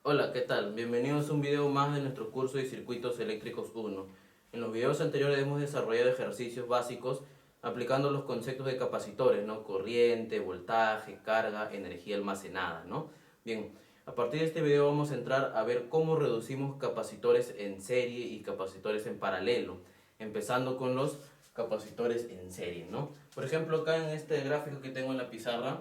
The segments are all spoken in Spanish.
Hola, ¿qué tal? Bienvenidos a un video más de nuestro curso de Circuitos Eléctricos 1. En los videos anteriores hemos desarrollado ejercicios básicos aplicando los conceptos de capacitores, ¿no? Corriente, voltaje, carga, energía almacenada, ¿no? Bien, a partir de este video vamos a entrar a ver cómo reducimos capacitores en serie y capacitores en paralelo, empezando con los capacitores en serie, ¿no? Por ejemplo, acá en este gráfico que tengo en la pizarra,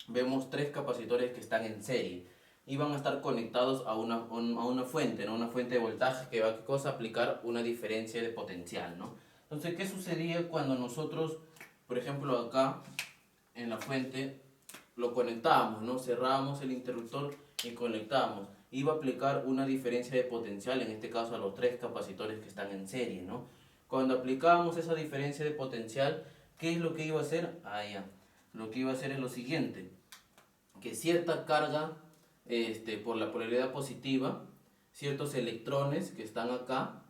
vemos tres capacitores que están en serie y van a estar conectados a una fuente, ¿no? Una fuente de voltaje que va a ¿qué cosa? Aplicar una diferencia de potencial, ¿no? Entonces, ¿qué sucedía cuando nosotros, por ejemplo, acá en la fuente lo conectábamos, ¿no? Cerrábamos el interruptor y conectábamos? Iba a aplicar una diferencia de potencial, en este caso a los tres capacitores que están en serie, ¿no? Cuando aplicábamos esa diferencia de potencial, ¿qué es lo que iba a hacer? Lo que iba a hacer es lo siguiente, que cierta carga por la polaridad positiva, ciertos electrones que están acá,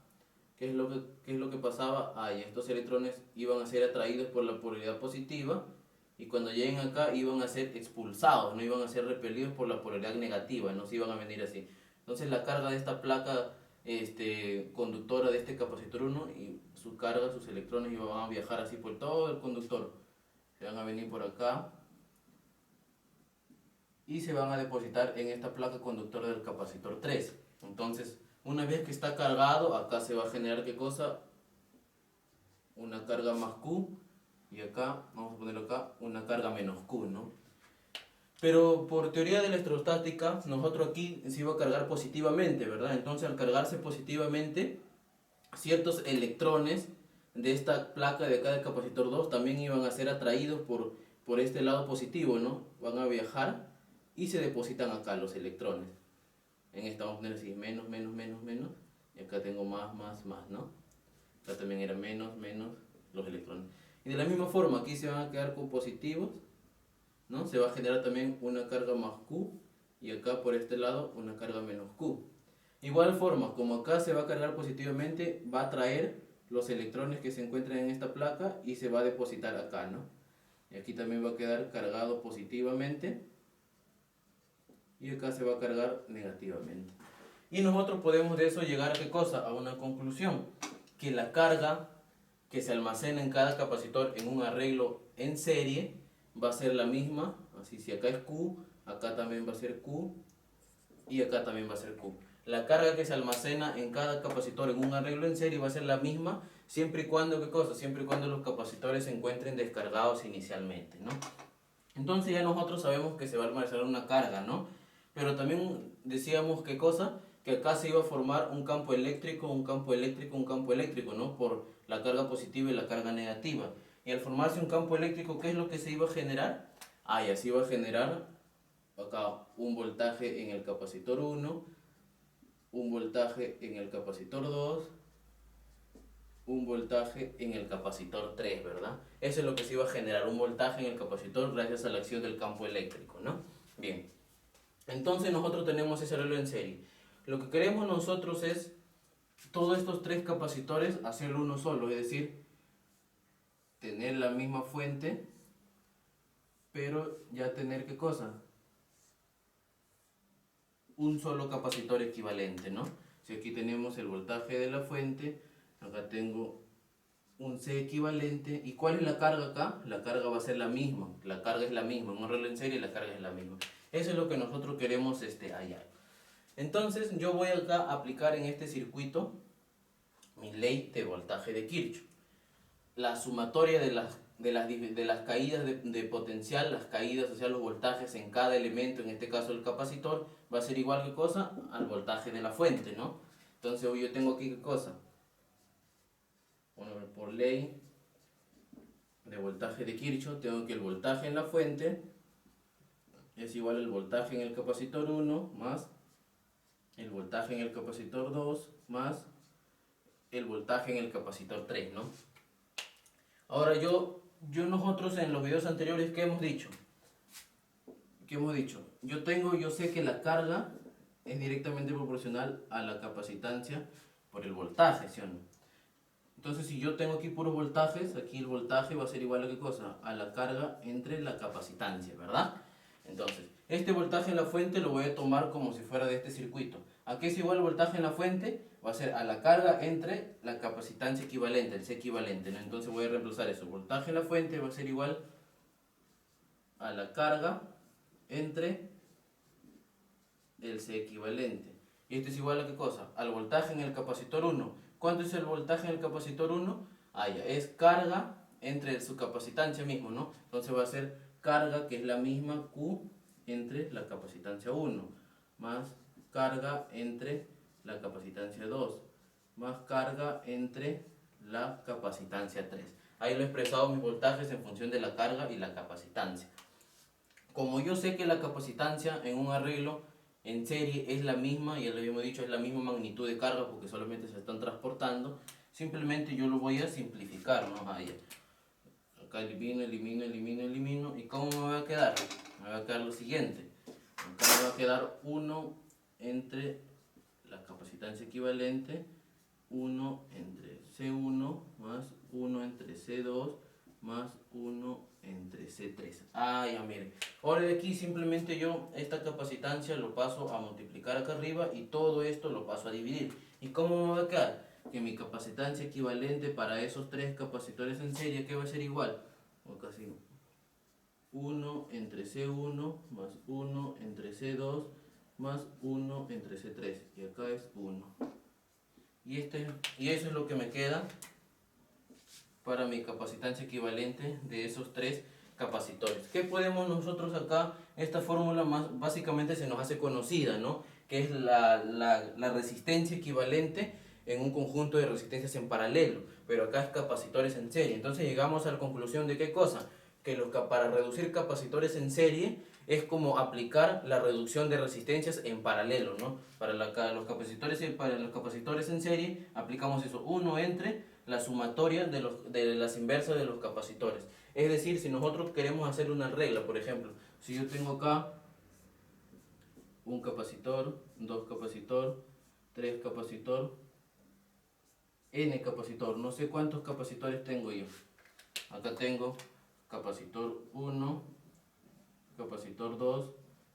qué es lo que pasaba? Estos electrones iban a ser atraídos por la polaridad positiva y cuando lleguen acá iban a ser expulsados, no iban a ser repelidos por la polaridad negativa, no se iban a venir así. Entonces la carga de esta placa conductora de este capacitor 1 y su carga, sus electrones iban a viajar así por todo el conductor. Se van a venir por acá y se van a depositar en esta placa conductora del capacitor 3. Entonces, una vez que está cargado, acá se va a generar ¿qué cosa? Una carga más Q, y acá, vamos a ponerlo acá, una carga menos Q, ¿no? Pero por teoría de la electrostática, nosotros aquí se iba a cargar positivamente, ¿verdad? Entonces, al cargarse positivamente, ciertos electrones de esta placa de acá del capacitor 2 también iban a ser atraídos por este lado positivo, ¿no? Van a viajar y se depositan acá los electrones. En esta vamos a poner así, menos, menos, menos, menos. Y acá tengo más, más, más, ¿no? Acá también era menos, menos los electrones. Y de la misma forma, aquí se van a quedar con positivos, ¿no? Se va a generar también una carga más Q. Y acá por este lado una carga menos Q. Igual forma, como acá se va a cargar positivamente, va a traer los electrones que se encuentran en esta placa y se va a depositar acá, ¿no? Y aquí también va a quedar cargado positivamente y acá se va a cargar negativamente. Y nosotros podemos de eso llegar a ¿qué cosa? A una conclusión, que la carga que se almacena en cada capacitor en un arreglo en serie va a ser la misma, así si acá es Q, acá también va a ser Q y acá también va a ser Q. La carga que se almacena en cada capacitor en un arreglo en serie va a ser la misma siempre y cuando, ¿qué cosa? Siempre y cuando los capacitores se encuentren descargados inicialmente, ¿no? Entonces ya nosotros sabemos que se va a almacenar una carga, ¿no? Pero también decíamos qué cosa, que acá se iba a formar un campo eléctrico, un campo eléctrico, un campo eléctrico, ¿no? Por la carga positiva y la carga negativa. Y al formarse un campo eléctrico, ¿qué es lo que se iba a generar? Ya se iba a generar acá un voltaje en el capacitor 1, un voltaje en el capacitor 2, un voltaje en el capacitor 3, ¿verdad? Eso es lo que se iba a generar, un voltaje en el capacitor gracias a la acción del campo eléctrico, ¿no? Bien, entonces nosotros tenemos ese arreglo en serie. Lo que queremos nosotros es todos estos tres capacitores hacerlo uno solo, es decir, tener la misma fuente, pero ya tener ¿qué cosa? Un solo capacitor equivalente, ¿no? Si aquí tenemos el voltaje de la fuente, acá tengo un C equivalente. ¿Y cuál es la carga acá? La carga va a ser la misma. La carga es la misma. En un arreglo en serie la carga es la misma. Eso es lo que nosotros queremos hallar. Entonces yo voy acá a aplicar en este circuito mi ley de voltaje de Kirchhoff. La sumatoria de las caídas de potencial, las caídas, o sea, los voltajes en cada elemento, en este caso el capacitor, va a ser igual que cosa al voltaje de la fuente, ¿no? Entonces yo tengo aquí qué cosa. Bueno, por ley de voltaje de Kirchhoff, tengo que el voltaje en la fuente es igual al voltaje en el capacitor 1 más el voltaje en el capacitor 2 más el voltaje en el capacitor 3, ¿no? Ahora nosotros en los videos anteriores, ¿qué hemos dicho? Yo sé que la carga es directamente proporcional a la capacitancia por el voltaje, ¿sí o no? Entonces, si yo tengo aquí puros voltajes, aquí el voltaje va a ser igual a ¿qué cosa? A la carga entre la capacitancia, ¿verdad? Entonces, Este voltaje en la fuente lo voy a tomar como si fuera de este circuito. ¿A qué es igual el voltaje en la fuente? Va a ser a la carga entre la capacitancia equivalente, el C equivalente, ¿no? Entonces voy a reemplazar eso. Voltaje en la fuente va a ser igual a la carga entre el C equivalente. ¿Y esto es igual a qué cosa? Al voltaje en el capacitor 1. ¿Cuánto es el voltaje en el capacitor 1? Ah, ya, es carga entre su capacitancia mismo, ¿no? Entonces va a ser carga, que es la misma Q entre la capacitancia 1, más carga entre la capacitancia 2, más carga entre la capacitancia 3. Ahí lo he expresado mis voltajes en función de la carga y la capacitancia. Como yo sé que la capacitancia en un arreglo en serie es la misma, ya lo habíamos dicho, es la misma magnitud de carga porque solamente se están transportando, simplemente yo lo voy a simplificar, ¿no? Ahí. Acá elimino. ¿Y cómo me va a quedar? Me va a quedar lo siguiente. Acá me va a quedar 1 entre la capacitancia equivalente, 1 entre C1 más 1 entre C2 más 1 entre C3. Ah, ya miren. Ahora de aquí simplemente yo esta capacitancia lo paso a multiplicar acá arriba y todo esto lo paso a dividir. ¿Y cómo me va a quedar? Que mi capacitancia equivalente para esos tres capacitores en serie, ¿qué va a ser igual? O casi 1 entre C1 más 1 entre C2 más 1 entre C3. Y acá es 1. Y eso es lo que me queda para mi capacitancia equivalente de esos tres capacitores. ¿Qué podemos nosotros acá? Esta fórmula más básicamente se nos hace conocida, ¿no? Que es la resistencia equivalente en un conjunto de resistencias en paralelo, pero acá es capacitores en serie. Entonces llegamos a la conclusión de ¿qué cosa? Que para reducir capacitores en serie es como aplicar la reducción de resistencias en paralelo, ¿no? Para los capacitores en serie aplicamos eso, 1 entre la sumatoria de las inversas de los capacitores. Es decir, si nosotros queremos hacer una regla, por ejemplo, si yo tengo acá un capacitor, dos capacitor, tres capacitor, n capacitor, no sé cuántos capacitores tengo yo. Acá tengo capacitor 1, capacitor 2,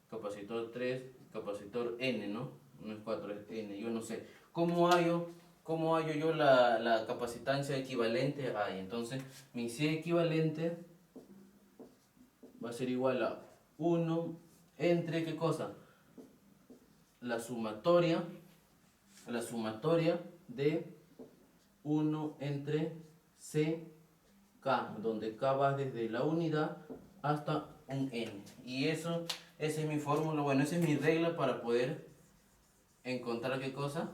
capacitor 3, capacitor n, ¿no? No es 4, es n, yo no sé. ¿Cómo hallo yo la capacitancia equivalente? Ahí, entonces mi C equivalente va a ser igual a 1 entre, ¿qué cosa? La sumatoria de 1 entre CK, donde K va desde la unidad hasta un N. Y esa es mi fórmula, bueno, esa es mi regla para poder encontrar, ¿qué cosa?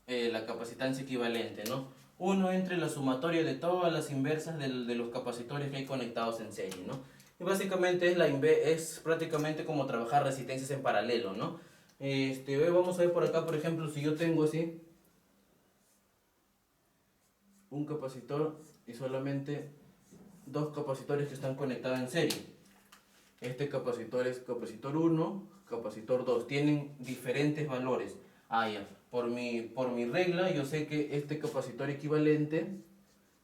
La capacitancia equivalente, ¿no? 1 entre la sumatoria de todas las inversas de los capacitores que hay conectados en serie, ¿no? Y básicamente es prácticamente como trabajar resistencias en paralelo, ¿no? Hoy vamos a ver por acá, por ejemplo, si yo tengo así un capacitor y solamente dos capacitores que están conectados en serie. Este capacitor es capacitor 1, capacitor 2, tienen diferentes valores. Ah, ya. Por mi regla, yo sé que este capacitor equivalente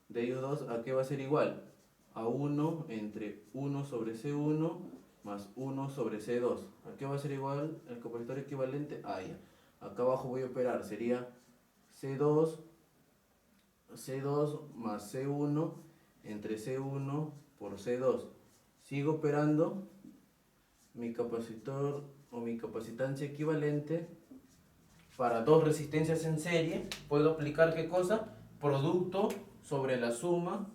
de ellos dos, ¿a qué va a ser igual? A 1 entre 1 sobre C1 más 1 sobre C2. ¿A qué va a ser igual el capacitor equivalente? Ah, ya. Acá abajo voy a operar, sería C2 más C1 entre C1 por C2. Sigo operando mi capacitor o mi capacitancia equivalente para dos resistencias en serie. Puedo aplicar ¿qué cosa? Producto sobre la suma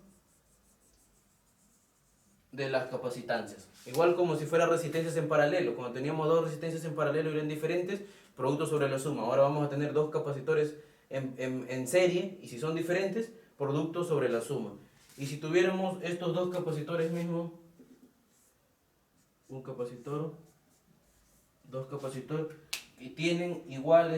de las capacitancias. Igual como si fuera resistencias en paralelo. Cuando teníamos dos resistencias en paralelo y eran diferentes, producto sobre la suma. Ahora vamos a tener dos capacitores en serie y si son diferentes, producto sobre la suma. Y si tuviéramos estos dos capacitores mismos, un capacitor, dos capacitores, y tienen igual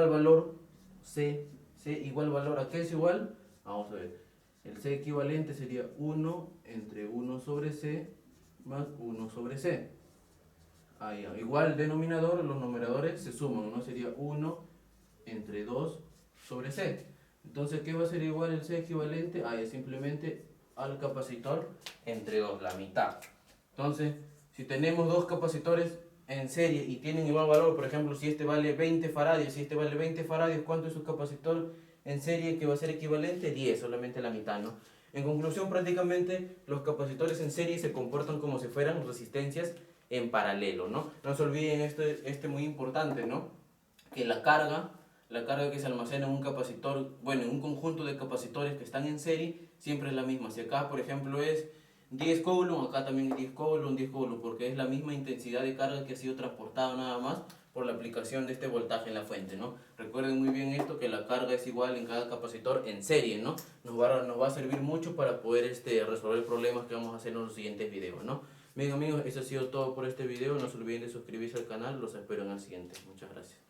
valor C igual valor, ¿a qué es igual? Vamos a ver, el C equivalente sería 1 entre 1 sobre C más 1 sobre C. Ahí, igual denominador, los numeradores se suman, ¿no? Sería 1 entre 2 sobre C. Entonces, ¿qué va a ser igual el C equivalente? Ahí, simplemente al capacitor entre 2, la mitad. Entonces, Si tenemos dos capacitores en serie y tienen igual valor, por ejemplo, si este vale 20 faradios, si este vale 20 faradios, ¿cuánto es su capacitor en serie que va a ser equivalente? 10, solamente la mitad, ¿no? En conclusión, prácticamente los capacitores en serie se comportan como si fueran resistencias en paralelo, ¿no? No se olviden este muy importante, ¿no? Que la carga que se almacena en un capacitor, bueno, en un conjunto de capacitores que están en serie, siempre es la misma. Si acá, por ejemplo, es 10 coulomb, acá también es 10 coulomb, porque es la misma intensidad de carga que ha sido transportada nada más por la aplicación de este voltaje en la fuente, ¿no? Recuerden muy bien esto, que la carga es igual en cada capacitor en serie, ¿no? Nos va a servir mucho para poder resolver problemas que vamos a hacer en los siguientes videos, ¿no? Bien amigos, eso ha sido todo por este video. No se olviden de suscribirse al canal. Los espero en el siguiente. Muchas gracias.